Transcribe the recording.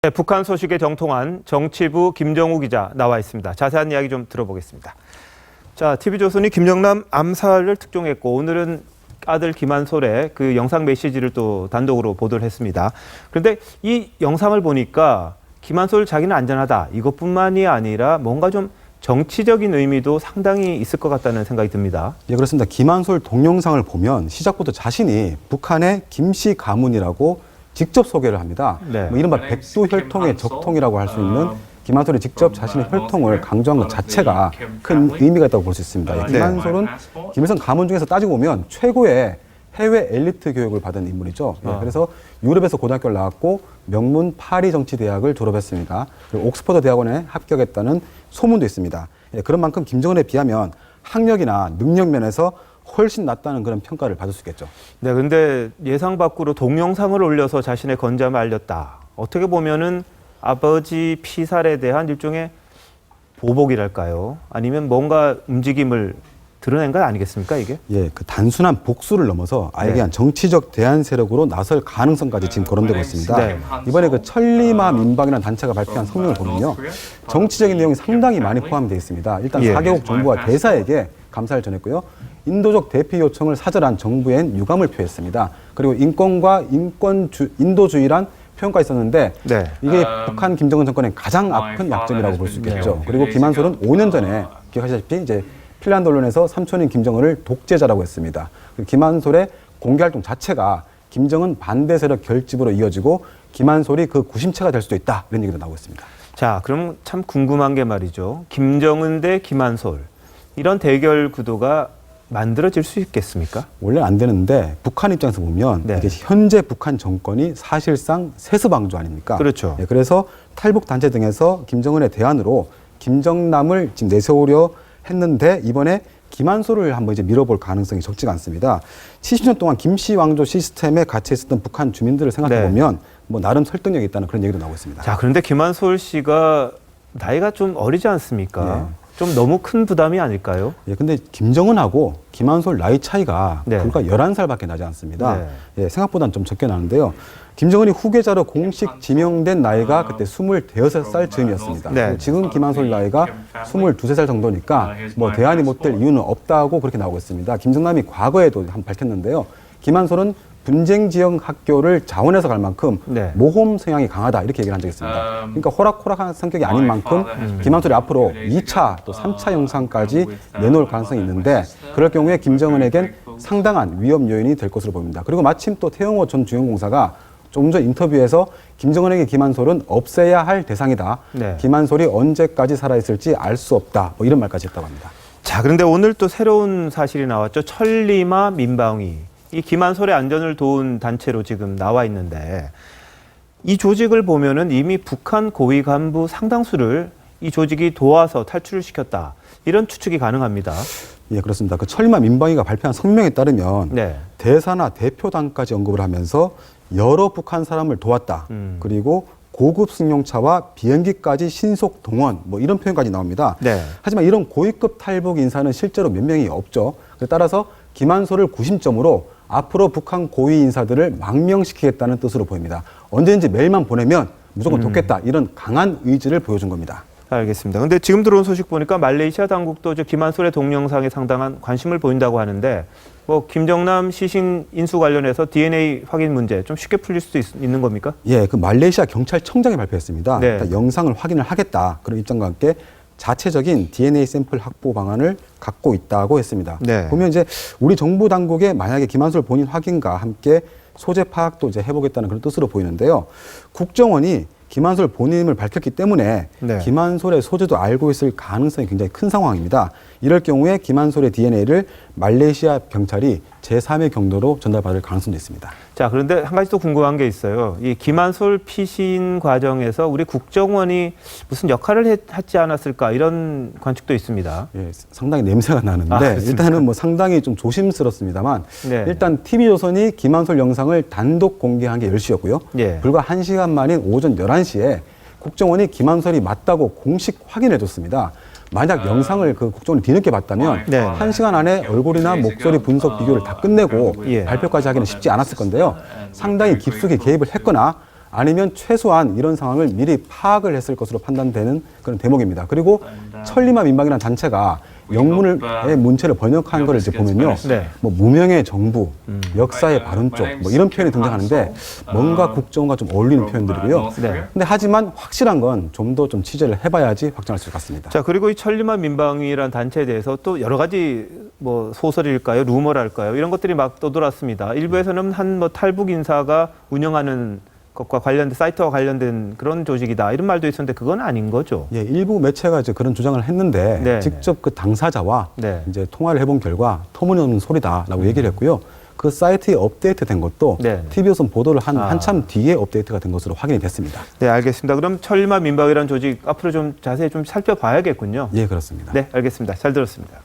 네, 북한 소식에 정통한 정치부 김정우 기자 나와 있습니다. 자세한 이야기 좀 들어보겠습니다. 자, TV조선이 김정남 암살을 특종했고 오늘은 아들 김한솔의 그 영상 메시지를 또 단독으로 보도를 했습니다. 그런데 이 영상을 보니까 김한솔 자기는 안전하다 이것뿐만이 아니라 뭔가 좀 정치적인 의미도 상당히 있을 것 같다는 생각이 듭니다. 예, 그렇습니다. 김한솔 동영상을 보면 시작부터 자신이 북한의 김씨 가문이라고 직접 소개를 합니다. 네. 뭐 이른바 백두 혈통의 적통이라고 할 수 있는 김한솔이 직접 자신의 혈통을 강조한 것 자체가 큰 의미가 있다고 볼 수 있습니다. 예, 김한솔은 김일성 가문 중에서 따지고 보면 최고의 해외 엘리트 교육을 받은 인물이죠. 예, 그래서 유럽에서 고등학교를 나왔고 명문 파리 정치대학을 졸업했습니다. 그리고 옥스퍼드 대학원에 합격했다는 소문도 있습니다. 예, 그런 만큼 김정은에 비하면 학력이나 능력 면에서 훨씬 낫다는 그런 평가를 받을 수 있겠죠. 네, 근데 예상 밖으로 동영상을 올려서 자신의 건잠을 알렸다. 어떻게 보면은 아버지 피살에 대한 일종의 보복이랄까요? 아니면 뭔가 움직임을 드러낸 것 아니겠습니까, 이게? 예, 그 단순한 복수를 넘어서 아예 그냥 정치적 대안 세력으로 나설 가능성까지 지금 거론되고 있습니다. 네. 이번에 그 천리마 민방이라는 단체가 발표한 성명을 보면요, 정치적인 내용이 상당히 많이 포함되어 있습니다. 일단 4개국 정부와 대사에게 감사를 전했고요. 인도적 대피 요청을 사절한 정부엔 유감을 표했습니다. 그리고 인권과 인도주의란 표현까지 있었는데 네. 이게 북한 김정은 정권의 가장 아픈 약점이라고 볼 수 있겠죠. 그리고 김한솔은 5년 전에 기억하시다시피 이제 핀란드 언론에서 삼촌인 김정은을 독재자라고 했습니다. 김한솔의 공개활동 자체가 김정은 반대 세력 결집으로 이어지고 김한솔이 그 구심체가 될 수도 있다 이런 얘기도 나오고 있습니다. 자, 그럼 참 궁금한 게 말이죠. 김정은 대 김한솔 이런 대결 구도가 만들어질 수 있겠습니까? 원래 안 되는데 북한 입장에서 보면 네. 이게 현재 북한 정권이 사실상 세습방조 아닙니까? 그렇죠. 예, 그래서 탈북 단체 등에서 김정은의 대안으로 김정남을 지금 내세우려 했는데 이번에 김한솔을 한번 이제 밀어볼 가능성이 적지가 않습니다. 70년 동안 김씨 왕조 시스템에 갇혀 있었던 북한 주민들을 생각해 보면 뭐 나름 설득력이 있다는 그런 얘기도 나오고 있습니다. 자, 그런데 김한솔 씨가 나이가 좀 어리지 않습니까? 좀 너무 큰 부담이 아닐까요? 예, 근데 김정은하고 김한솔 나이 차이가 불과 11살밖에 나지 않습니다. 예, 생각보다는 좀 적게 나는데요. 김정은이 후계자로 공식 지명된 나이가 그때 25살 즈음이었습니다. 지금 김한솔 나이가 22, 3살 정도니까 뭐 대안이 못 될 이유는 없다고 그렇게 나오고 있습니다. 김정남이 과거에도 한번 밝혔는데요. 김한솔은 분쟁 지역 학교를 자원해서 갈 만큼 모험 성향이 강하다 이렇게 얘기를 한 적이 있습니다. 그러니까 호락호락한 성격이 아닌 만큼 김한솔이 앞으로 2차 또 3차 영상까지 내놓을 가능성이 있는데 그럴 경우에 김정은에겐 상당한 위험 요인이 될 것으로 보입니다. 그리고 마침 또 태영호 전 중용공사가 조금 전 인터뷰에서 김정은에게 김한솔은 없애야 할 대상이다. 김한솔이 언제까지 살아있을지 알 수 없다. 뭐 이런 말까지 했다고 합니다. 자, 그런데 오늘 또 새로운 사실이 나왔죠. 천리마 민방위. 이 김한솔의 안전을 도운 단체로 지금 나와 있는데 이 조직을 보면은 이미 북한 고위 간부 상당수를 이 조직이 도와서 탈출을 시켰다. 이런 추측이 가능합니다. 예, 그렇습니다. 그 천리마 민방위가 발표한 성명에 따르면 대사나 대표단까지 언급을 하면서 여러 북한 사람을 도왔다. 그리고 고급 승용차와 비행기까지 신속 동원 뭐 이런 표현까지 나옵니다. 하지만 이런 고위급 탈북 인사는 실제로 몇 명이 없죠. 따라서 김한솔을 구심점으로 앞으로 북한 고위 인사들을 망명시키겠다는 뜻으로 보입니다. 언제든지 메일만 보내면 무조건 돕겠다. 이런 강한 의지를 보여준 겁니다. 알겠습니다. 근데 지금 들어온 소식 보니까 말레이시아 당국도 김한솔의 동영상에 상당한 관심을 보인다고 하는데 뭐 김정남 시신 인수 관련해서 DNA 확인 문제 좀 쉽게 풀릴 수도 있는 겁니까? 예, 그 말레이시아 경찰청장이 발표했습니다. 영상을 확인을 하겠다. 그런 입장과 함께 자체적인 DNA 샘플 확보 방안을 갖고 있다고 했습니다. 보면 이제 우리 정부 당국에 만약에 김한솔 본인 확인과 함께 소재 파악도 이제 해보겠다는 그런 뜻으로 보이는데요. 국정원이 김한솔 본인임을 밝혔기 때문에 김한솔의 소재도 알고 있을 가능성이 굉장히 큰 상황입니다. 이럴 경우에 김한솔의 DNA를 말레이시아 경찰이 제3의 경로로 전달받을 가능성도 있습니다. 자, 그런데 한 가지 또 궁금한 게 있어요. 이 김한솔 피신 과정에서 우리 국정원이 무슨 역할을 했지 않았을까 이런 관측도 있습니다. 예, 상당히 냄새가 나는데 일단은 뭐 상당히 좀 조심스럽습니다만 일단 TV조선이 김한솔 영상을 단독 공개한 게 10시였고요. 불과 1시간 만인 오전 11시에 국정원이 김한솔이 맞다고 공식 확인해줬습니다. 만약 영상을 그 국정원이 뒤늦게 봤다면 1시간 안에 얼굴이나 목소리 분석 비교를 다 끝내고 발표까지 하기는 쉽지 않았을 건데요. 상당히 깊숙이 개입을 했거나 아니면 최소한 이런 상황을 미리 파악을 했을 것으로 판단되는 그런 대목입니다. 그리고 천리마 민방이라는 단체가 영문의 문체를 번역한 거를 이제 보면요. 네. 뭐 무명의 정부, 역사의 바른 쪽, 뭐 이런 표현이 등장하는데 뭔가 국정과 좀 어울리는 표현들이고요. 네. 근데 하지만 확실한 건 좀 더 좀 취재를 해봐야지 확정할 수 있을 것 같습니다. 자, 그리고 이 천리마 민방위라는 단체에 대해서 또 여러 가지 뭐 소설일까요, 루머랄까요, 이런 것들이 막 떠돌았습니다. 일부에서는 한 뭐 탈북 인사가 운영하는 것과 관련된 사이트와 관련된 그런 조직이다 이런 말도 있었는데 그건 아닌 거죠. 예, 일부 매체가 이제 그런 주장을 했는데 네. 직접 그 당사자와 네. 이제 통화를 해본 결과 터무니없는 소리다라고 얘기를 했고요. 그 사이트에 업데이트된 것도 네. TV조선 보도를 한 한참 뒤에 업데이트가 된 것으로 확인이 됐습니다. 네, 알겠습니다. 그럼 천리마 민방위라는 조직 앞으로 좀 자세히 좀 살펴봐야겠군요. 예, 그렇습니다. 네, 알겠습니다. 잘 들었습니다.